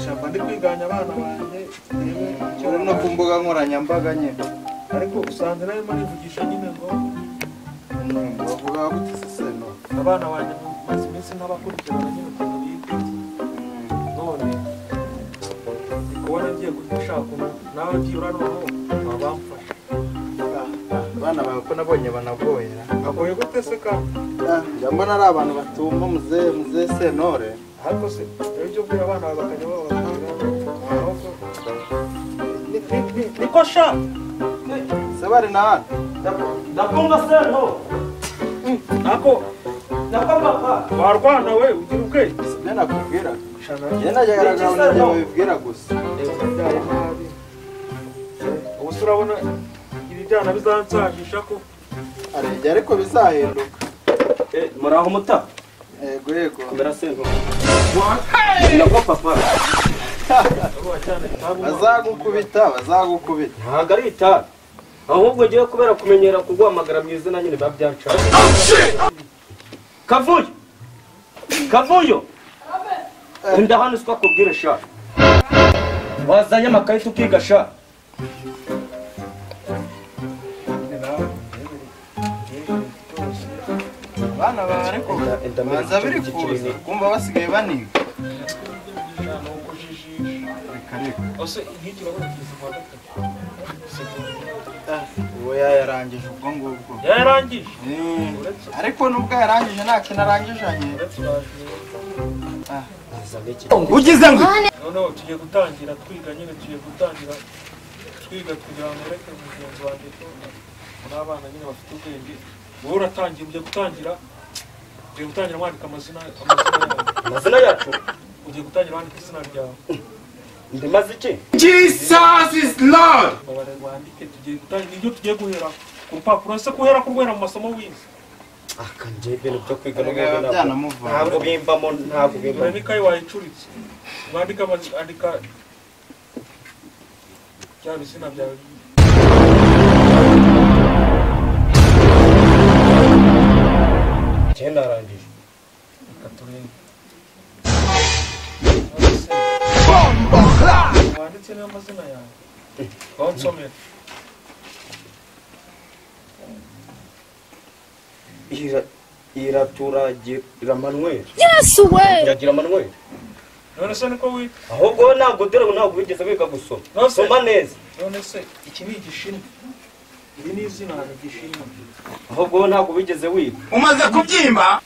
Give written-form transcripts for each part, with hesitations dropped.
shamba ndi kwiganya abana banjye cyo no kumbuga nkoranyambaga nye ariko usanze nayo marivugisha nyine ngo bavuga gute seno abana banjye maze iminsi n'abakurikirana nyine ukuntu biga none kubona ngiye gushaka nawe ngiye uranoho abamfasha abana bawe ko nabonye banagoyera agoye gute se kandi mbona ari abantu batumva muze senore ariko se ibyo bwira abana bawe bakajya niko sha se bari na hano ndakumva seno nako papa warwana we ugira ubwenge sibyo nakubwira shana njye nagerageza ngo babibwira gusa ubu se urabona ibi byana bizansahisha ko arebye ariko bizahinduka muraho muta yego mbera seno nako papa bazagukubita ntabwo ari itabi ahubwo ngiye kubera kumenyera kuguhamagara mu izina nyine biba byanshaka kavuyo enda hano uswa kubwira sha wazanye amakarita ukiga sha bana bawe ariko baza biri kuza kumva basigaye baniga ose nk'iki urabona kizi kwa gatatu uwo yarangije ubwo ngubwo yarangije ariko nubwo yarangije nta kintu arangijanye ugize ngo noneho tugiye gutangira twiga nyine twiga kugira ngo reke mugenzi wanjye n'abana nyine bafite ubwenge wowe uratangira ugiye gutangira wandika amazina yacu ugiye gutangira wandika izina ryawe ndimaze iki Jesus is Lord. wandike tugiye gutangira nibyo tugiye guhera ku rupapuro ese guhera kurwera mu masomo wize akanje ibintu byo kwiga no ntabwo bimbamo dore n'ikayi wayicuritse andika bya bizina byawe cyenda arangije katurenge wanditse n'amazina yawe nsomera iraturagira Manuel Yes way. iragira Manuel none se niko wita ahubwo ntabwo wigeze wiga gusoma soma neza none se iki ni igishinwa iri ni izina ni igishinwa ahubwo ntabwo wigeze wiga Umaze kubyimba?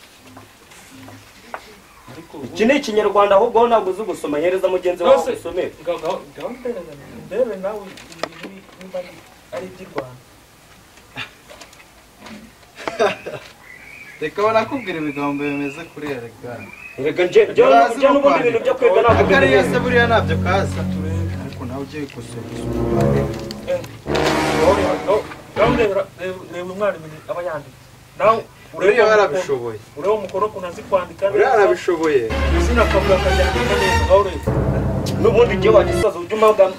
iki ni ikinyarwanda ahubwo ntabwo uzi gusoma yereza mugenzi wawe usomere ndebe nawe niba ari iby'i Rwanda reka barakubwira ibigambo bimeze kuri reka njye n'ubundi bintu byo kwiga ntabwo akariya se buriya ntabyo kaza ariko nawe ugiye gusoma reba umwana ibintu aba yanditse nawe uriya yarabishoboye ureba umukoro ukuntu azi kwandika uriya yarabishoboye izina akavuga akajyandika neza aho ureba n'ubundi igihe wagisaza ujya umamagara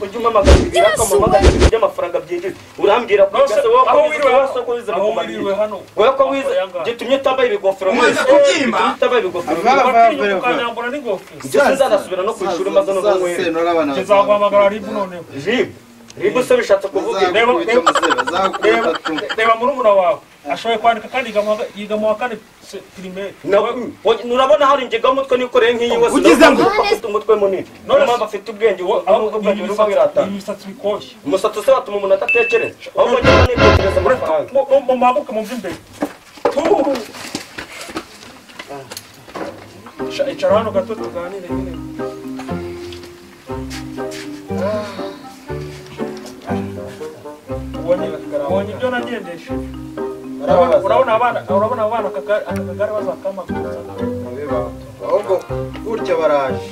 ibiri akamamagara ibintu by'amafaranga byinjiza urambwira ko ugase wowe ko wize bikumarira wowe ko wize gitumye utambaye ibigofero Umaze kubyimba? utambaye ibigofero ukanyambura n'ingofero ibyo sinzanasubira no ku ishuri maze no kunywera nzaguhamagara ribu noneho ribu se bishatse kuvuga reba murumuna wawe ashoboye kwandika kandi yiga mu wa kane primaire urabona hari ingiga umutwe nikoreye nk'iyi wese ugize ngo afite umutwe munini niyo mpamvu afite ubwenge ahubwo ubwenge buruba wiratana imisatsi bikoshye umusatsi se watuma umuntu adatekereza ahubwo njyewe nitekereza amafaranga mumabuke mu by'imbere icara hano gato tuganire nyine ubonye ibyo nagendeshe urabona abana aka kagare bazakamagura ahubwo gutya baraje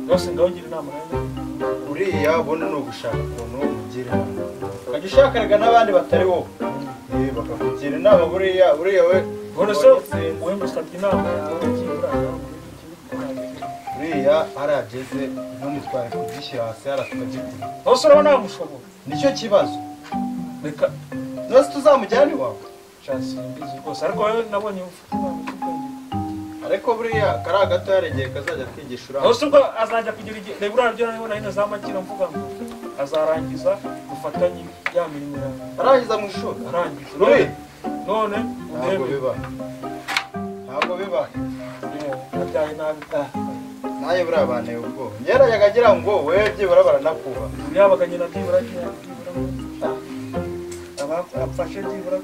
yose ndawugira inama nawe uriya ubona ni ugushaka ukuntu umugira ukajya ushakaraga n'abandi batari wowe bakakugira inama buriya we none se wowe musabye inama yawe uriya harageze ntumutware kuzishyira hasi tukagikura hose urabona yamushobora nicyo kibazo reka nose tuzamujyana iwawe simbizi rwose ariko wowe nabonye ufite inama z'ubwenge ariko buriya kari agato yaregeye kazajya kwigisha uranga aho ubwo azajya kugira igihe reba uraryo nayo nahino za makira mvuga ngo azarangiza gufatanya ya mirimo yawe arangiza mu ishuri arangiza none ntabwo biba nabyaye nabi naye buriya banteye ubwoba ngerajyaga agira ngo wewe byibura baranakuha yabaga nyina byibura abafashe byibura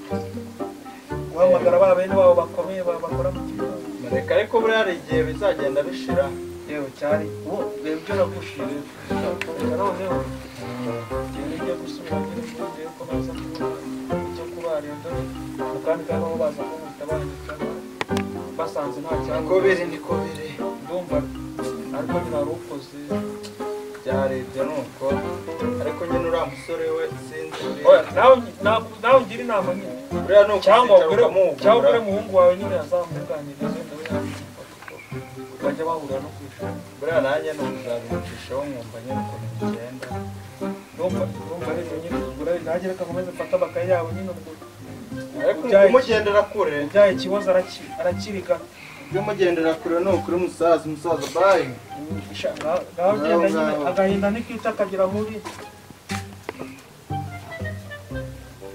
guhamagara ba bene babo bakomeye bakora mu kigo reka ariko buriya hari igihe bizagenda bishira yewe cyari reba ibyo nagushije noneho igihe ngiye gusubira ngiye ko baza icyo kubarira mu kandi kandi aho baza kumwita bandika basanze nta cyangwa niko biri ndumva ariko nyine wari ukoze byarebye nuko ariko nyine uriya musore we sinzi nawe ngira inama nyine buriya ni cyangwa ukwicara ugure umuhungu wawe nyine yazamwunganiriza bajya bahurira no kwishura buriya nanjye ni ukuzabimucishaho mwumva nyine ukuntu bigenda ndumva rero nyine ugura nanjye reka nkomeze mfata amakaye yabo nyine ariko umugendera kure byaye ikibazo arakirika iyo umugendera kure ni ukuri umusaza bayi ngaho ugenda nyine agahinda nikita akagira muri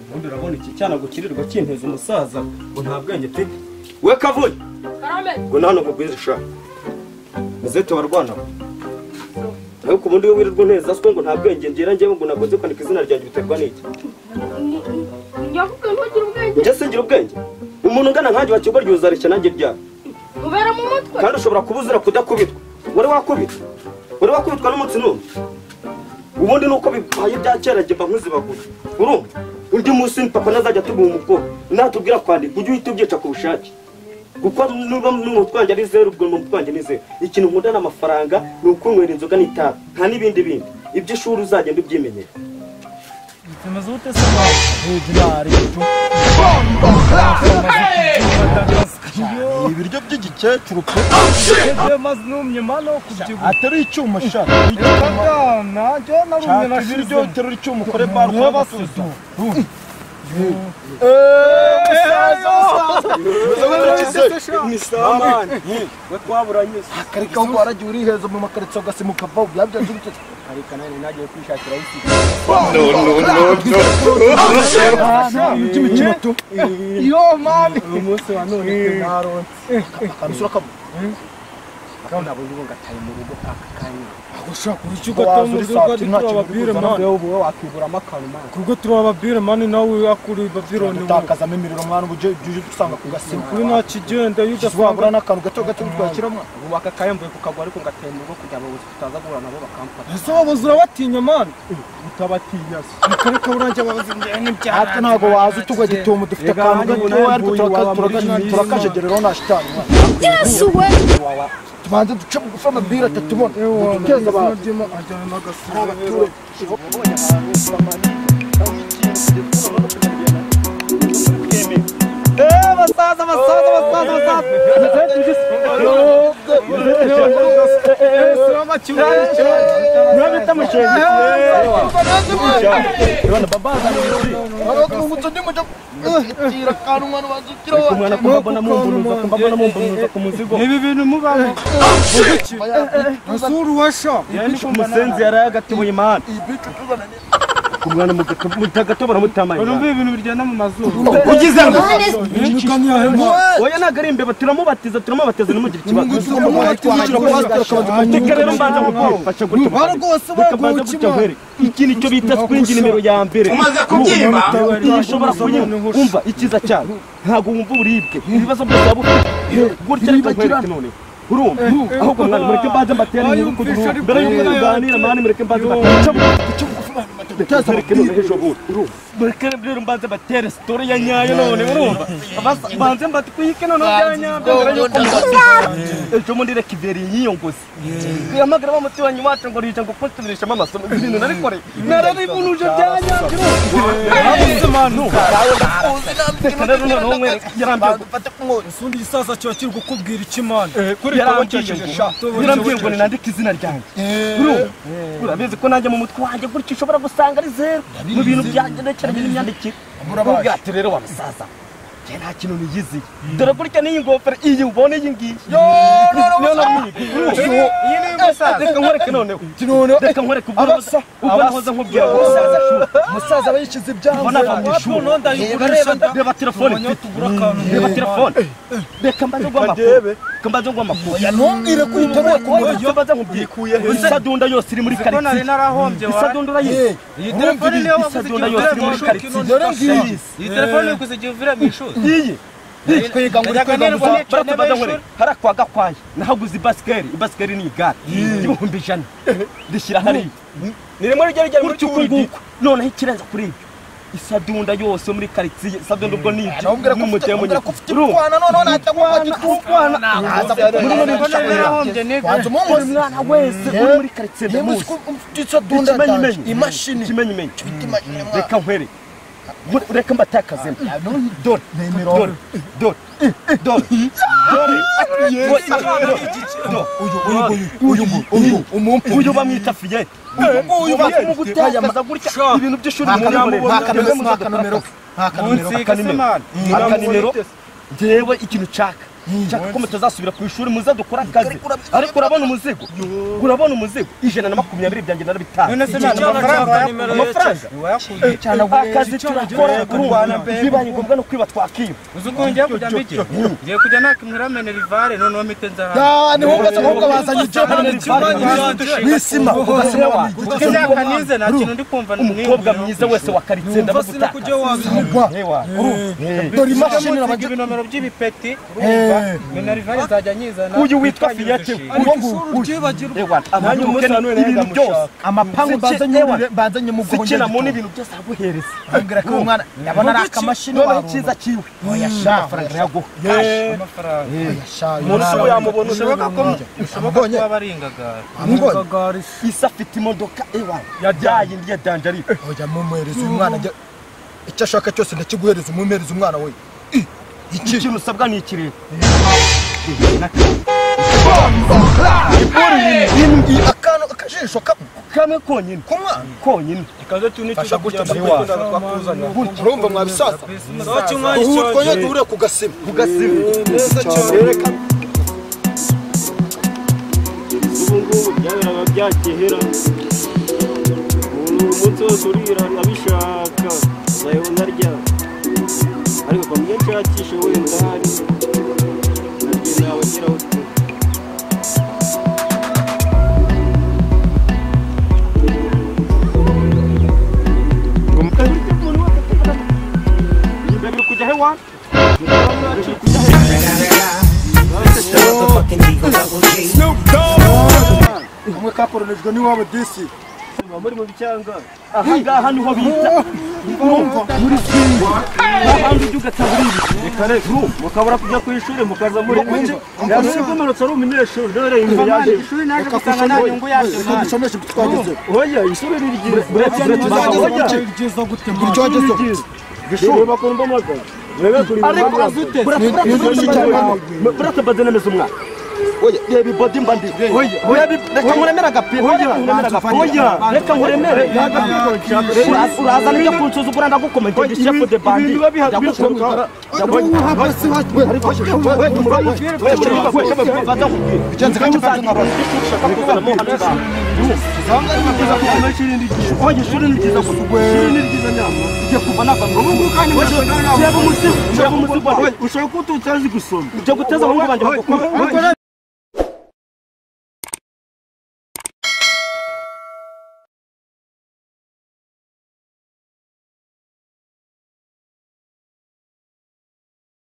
ubundi urabona iki cyana gukirirwa kinteza umusaza ngo nta bwenge mfite we kavuye ngo nano mugwize sha muzete warwana ariko ubundi we wirirwa neza siko ngo nta bwenge ngira njyewe ngo nagoze kwandika izina ryanjye biterwa n'iki njye singira ubwenge umuntu ungana nkanjye wakigwa ryuzarishya nanjye ryabo ubera mu mutwe kandi ushobora kubuzira kudakubitwa wari wakubitwa n'umunsi n'umwe ubundi nuko bibaye bya kera jye mba nkuzibagura urumva undi munsi papa nazajya tuguha umukoro natubwira kwandika ujye uhita ubyica ku bushake kuko nuba n'umutwanjye ari zeru ubwo n'umutwanjye ni zeru ikintu nkunda n'amafaranga ni ukunywera inzoga n'itabi nta n'ibindi iby'ishuri uzagenda ubyimenyera Tumeze ute se hejuru ibiryo by'igikecuru pe maze numye mano kubyibuha atari icyuma shaka icyuma cyo narumye na shiryo terura icyuma ukore bar kwa basuzu Misamani we twaburanye akarika ngo aragiye uri heza mu makaritso gasimuka va byabyo by'icyo ariko nane nagiye kwishakira isi no yo man umunsi wa none naronse kamusura kabo akabona abo yibonga tayi mu rugo akakanya gushaka urucyo gatomurwa twababwire man wowe wakibura amakano man kuko turababwire man nawe akuri babirone utakaza imiriro mwana ubuje dusanga ku gasima kuri nta kigenda yugaswabura n'akantu gato twakiramo ubu akakayambuye kukagwa ariko ngatemurwa kujya mu buzi tutaza guhura nabo bakampata ese wabuzura batinya man utabatinya akareka buranje babuze n'ibyaha ati ntago wazi tugwe gitomo dufite akantu gato ariko turakajegerero na shitani Yesu we tubanze duce bugufa amabwire atatu bona duteza abantu ajyana n'agasura basaza ibi bintu mubamo asuru washa umusenzi yarayagatibuye imana kumwana mutagato mutamaye urumva ibintu biryana mu mazuru ugize ngo oya nagari imbeba turamubatiza numugira ikibazo rero mbanza gufasha gutyo baragose bagukima iki nicyo bita swing nimero ya mbere umaze kubyimba ushobora kumva ikiza cyane ntago wumva uburibwe ibibazo byose wabufite gutya ariko nkwereke none urumva ahubwo mwana mureke mbanze mbatera inyungu mbere y'uko tuganira mwana mureke mbanze mbatera mureke rero mbanze batere story ya nyayo none urumva mbanze mbatwike none byanya mbere y'uko ejo mundi reka iveri yiyo ngozi kuyamagara bamuti wanyu wacu ngo rica ngo postirisha amasomo ibintu narikore narari bunuje byanya rero none yarambiye gufata kumwoza usundi gisaza cyo kiri gukubwira ikimana yarambwiye ngo nandike izina ryanjye urabizi ko nanjye mu mutwe wanjye gutyo ushobora gusanga ari zeru mu bintu byanjye n'imyandikire ati rero wa musaza nta kintu niyiziye dore gutya n'iyi ngofero iyi ubone iyi ngiyi reka nkwereke noneho reka nkwereke ubwo nahoze nkubwira umusaza aba yishyize ibyangombwa reba telefone reba telefone reka mbaze ngo amakuru ntumbwire ko uyitabeye ku muriro mbaze nkubwikuye isadunda yose iri muri karitsiye isadunda urayizi iyi telefone niyo isadunda yose iri muri karitsiye dore ngiyi iyi telefone uri kuzigira uvira mu ishuri iyi hari akwa gakwaye nahaguze ibasikeri ni igare y'ibihumbi 100 rishyira hariya ni rimwe rigera muri uku nguku noneho ikirenza kuri ibyo isadunda yose muri karitsiye isadunda ubwo ni ibyo n'umutemo nyine urumva umwana wese uri muri karitsiye ndamuzi ikimenyimenyi reka nkwere reka mbatakazemo dore uyu bamwita fiye uyu bakumugutangaza gutya ibintu by'ishuri akanimero njyewe ikintu nshaka ko mutazasubira ku ishuri muze dukora akazi ariko urabona umuzigo 120 byanjye narabitanga none se amafaranga akazi turakora bibaye ngombwa no kwiba twakiba uzi ko ngiye kujya mbige ngiye kujya nakimwira mene rivare none mite nza ni wowe ahubwo bazanye n'isima kanize nta kintu ndi kumva umukobwa mwiza wese wa karitsiye ndabagutaka dore imashini n'abagira ibinomero by'ibipeti mene rivare nzajya nyizana uyu witwa Fiyete ibintu byose amapangu bazanye mu gahunda sikina mu n'ibintu byose aguhereza ambwira ko umwana yabona ari akamashini wawe cyiza kiwe amafaranga yaguha umuntu yamubona ushoboka kuba baringagara isa afite imodoka yajaye ndi yadanje ari oya mumuhereza umwana icyo ashaka cyose ndakiguhereza mumuhereza umwana we ikintu usabwa ni ikirere akantu akajisho kamwe konyine konyine ikaze tunicyo gutya urumva mwabisaza ubu twonye duhure ku gasima neza cyane ubu byaberaga byakehera umunsi wose urira abishaka zayibona rya ariko kwa myinshi yakishe wenda hari nabyo nawe geraho kujya hewa kamwe kakoronejwe n'iwabo disi muri mu bicyanga ahangaha niho bita muri singo ahandi ugatabura reka reka mukabura kujya ku ishuri mukaza muri yamusigomerotse ari umunyeshuri dore imbere yaje ishuri naje gusanga nta nyungu yaje dushomeshe twageze oya ishuri rigiye rigeze gute muri cyo wageze gishuri bakumva amaga ariko azute burate badene meze umwana oya yebi body mbandi oya reka nkuremera agapira reka nkuremere uraza n'ibyo kunsuzugura ndagukomenta ndi chef de bandi ushobora kuba utazi gusoma ujya guteza abahungu banjye